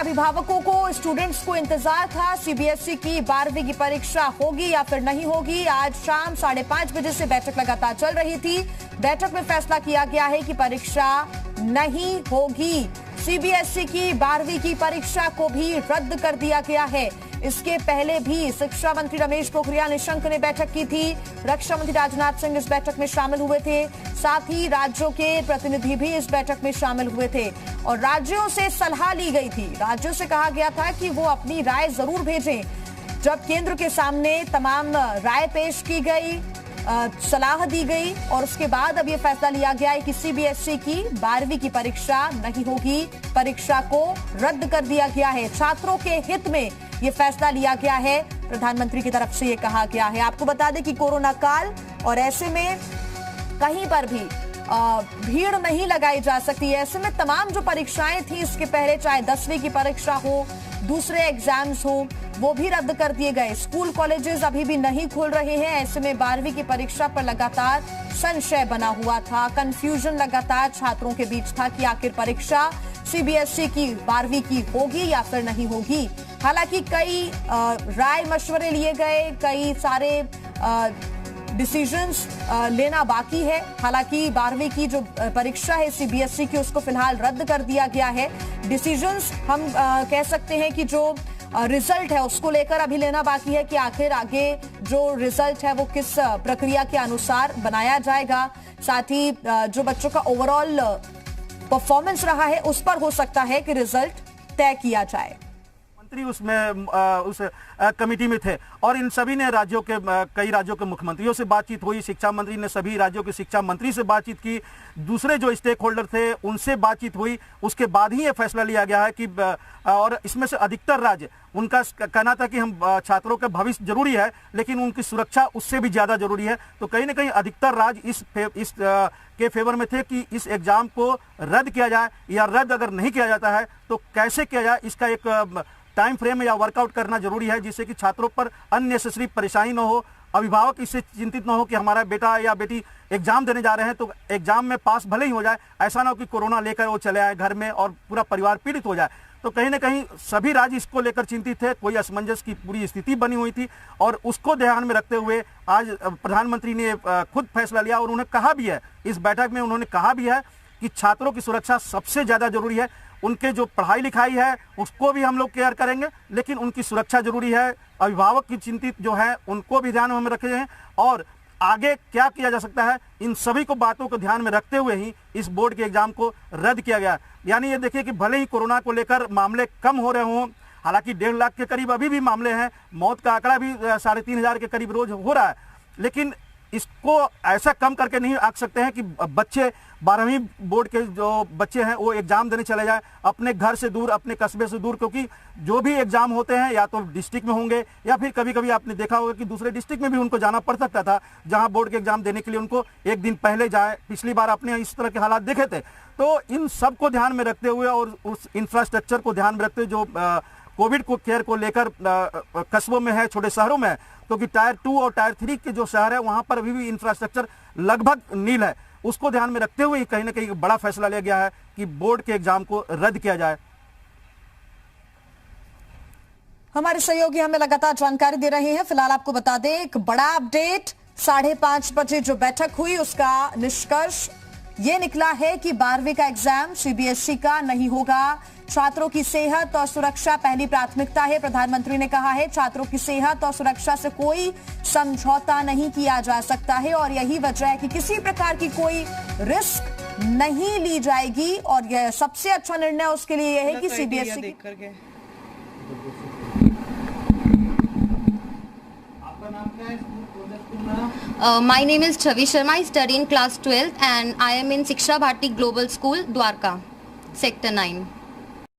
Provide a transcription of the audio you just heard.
अभिभावकों को, स्टूडेंट्स को इंतजार था सीबीएसई की 12वीं की परीक्षा होगी या फिर नहीं होगी। आज शाम 5:30 बजे से बैठक लगातार चल रही थी। बैठक में फैसला किया गया है कि परीक्षा नहीं होगी। सीबीएसई की 12वीं की परीक्षा को भी रद्द कर दिया गया है। इसके पहले भी शिक्षा मंत्री रमेश पोखरियाल निशंक ने बैठक की थी। रक्षा मंत्री राजनाथ सिंह इस बैठक में शामिल हुए थे। साथ ही राज्यों के प्रतिनिधि भी इस बैठक में शामिल हुए थे और राज्यों से सलाह ली गई थी। राज्यों से कहा गया था कि वो अपनी राय जरूर भेजें। जब केंद्र के सामने तमाम राय पेश की गई, सलाह दी गई और उसके बाद अब यह फैसला लिया गया है कि सीबीएसई की 12वीं की परीक्षा नहीं होगी। परीक्षा को रद्द कर दिया गया है। छात्रों के हित में यह फैसला लिया गया है। प्रधानमंत्री की तरफ से यह कहा गया है। आपको बता दें कि कोरोना काल और ऐसे में कहीं पर भी भीड़ नहीं लगाई जा सकती। ऐसे में तमाम जो परीक्षाएं थी इसके पहले, चाहे 10वीं की परीक्षा हो, दूसरे एग्जाम्स हो, वो भी रद्द कर दिए गए। स्कूल कॉलेजेस अभी भी नहीं खुल रहे हैं। ऐसे में 12वीं की परीक्षा पर लगातार संशय बना हुआ था। कंफ्यूजन लगातार छात्रों के बीच था कि आखिर परीक्षा सीबीएसई की 12वीं की होगी या फिर नहीं होगी। हालांकि कई राय मशवरे लिए गए, कई सारे डिसीजंस लेना बाकी है। हालांकि 12वीं की जो परीक्षा है सीबीएसई की, उसको फिलहाल रद्द कर दिया गया है। डिसीजंस हम कह सकते हैं कि जो रिजल्ट है उसको लेकर अभी लेना बाकी है कि आखिर आगे जो रिजल्ट है वो किस प्रक्रिया के अनुसार बनाया जाएगा। साथ ही जो बच्चों का ओवरऑल परफॉर्मेंस रहा है उस पर हो सकता है कि रिजल्ट तय किया जाए। मंत्री उसमें उस कमेटी में थे और इन सभी ने राज्यों के कई राज्यों के मुख्यमंत्रियों से बातचीत हुई। शिक्षा मंत्री ने सभी राज्यों के शिक्षा मंत्री से बातचीत की। दूसरे जो स्टेक होल्डर थे उनसे बातचीत हुई। उसके बाद ही ये फैसला लिया गया है कि और इसमें से अधिकतर राज्य, उनका कहना था कि हम छात्रों का भविष्य जरूरी है लेकिन उनकी सुरक्षा उससे भी ज्यादा जरूरी है। तो कहीं ना कहीं अधिकतर राज्य इस के फेवर में थे कि इस एग्जाम को रद्द किया जाए, या रद्द अगर नहीं किया जाता है तो कैसे किया जाए, इसका एक टाइम फ्रेम या वर्कआउट करना जरूरी है, जिससे कि छात्रों पर अननेसेसरी परेशानी न हो, अभिभावक इससे चिंतित न हो कि हमारा बेटा या बेटी एग्जाम देने जा रहे हैं तो एग्जाम में पास भले ही हो जाए, ऐसा ना हो कि कोरोना लेकर वो चले आए घर में और पूरा परिवार पीड़ित हो जाए। तो कहीं ना कहीं सभी राज्य इसको लेकर चिंतित थे। कोई असमंजस की पूरी स्थिति बनी हुई थी और उसको ध्यान में रखते हुए आज प्रधानमंत्री ने खुद फैसला लिया और उन्होंने कहा भी है, इस बैठक में उन्होंने कहा भी है कि छात्रों की सुरक्षा सबसे ज्यादा जरूरी है। उनके जो पढ़ाई लिखाई है उसको भी हम लोग केयर करेंगे, लेकिन उनकी सुरक्षा जरूरी है। अभिभावक की चिंतित जो है उनको भी ध्यान में रखे हैं और आगे क्या किया जा सकता है, इन सभी को बातों को ध्यान में रखते हुए ही इस बोर्ड के एग्जाम को रद्द किया गया। यानी ये देखिए कि भले ही कोरोना को लेकर मामले कम हो रहे हों, हालांकि 1.5 लाख के करीब अभी भी मामले हैं, मौत का आंकड़ा भी 3,500 के करीब रोज हो रहा है, लेकिन इसको ऐसा कम करके नहीं आंक सकते हैं कि बच्चे 12वीं बोर्ड के जो बच्चे हैं वो एग्जाम देने चले जाएं अपने घर से दूर, अपने कस्बे से दूर, क्योंकि जो भी एग्जाम होते हैं या तो डिस्ट्रिक्ट में होंगे या फिर कभी कभी आपने देखा होगा कि दूसरे डिस्ट्रिक्ट में भी उनको जाना पड़ सकता था, जहां बोर्ड के एग्जाम देने के लिए उनको एक दिन पहले जाए। पिछली बार आपने इस तरह के हालात देखे थे। तो इन सब को ध्यान में रखते हुए और उस इंफ्रास्ट्रक्चर को ध्यान में रखते हुए जो कोविड को केयर को लेकर कस्बों में है, छोटे शहरों में है, क्योंकि टायर 2 और टायर 3 के जो शहर है वहां पर अभी भी इंफ्रास्ट्रक्चर लगभग नील है, उसको ध्यान में रखते हुए कहीं ना कहीं बड़ा फैसला लिया गया है कि बोर्ड के एग्जाम को रद्द किया जाए। हमारे सहयोगी हमें लगातार जानकारी दे रहे हैं। फिलहाल आपको बता दें एक बड़ा अपडेट, 5:30 बजे जो बैठक हुई उसका निष्कर्ष ये निकला है कि 12वीं का एग्जाम सीबीएसई का नहीं होगा। छात्रों की सेहत और सुरक्षा पहली प्राथमिकता है। प्रधानमंत्री ने कहा है छात्रों की सेहत और सुरक्षा से कोई समझौता नहीं किया जा सकता है और यही वजह है कि किसी प्रकार की कोई रिस्क नहीं ली जाएगी और यह सबसे अच्छा निर्णय उसके लिए यह है कि CBSE My name is Chavi Sharma. I study in class 12th and I am in Shiksha Bharti Global School, Dwarka, Sector 9.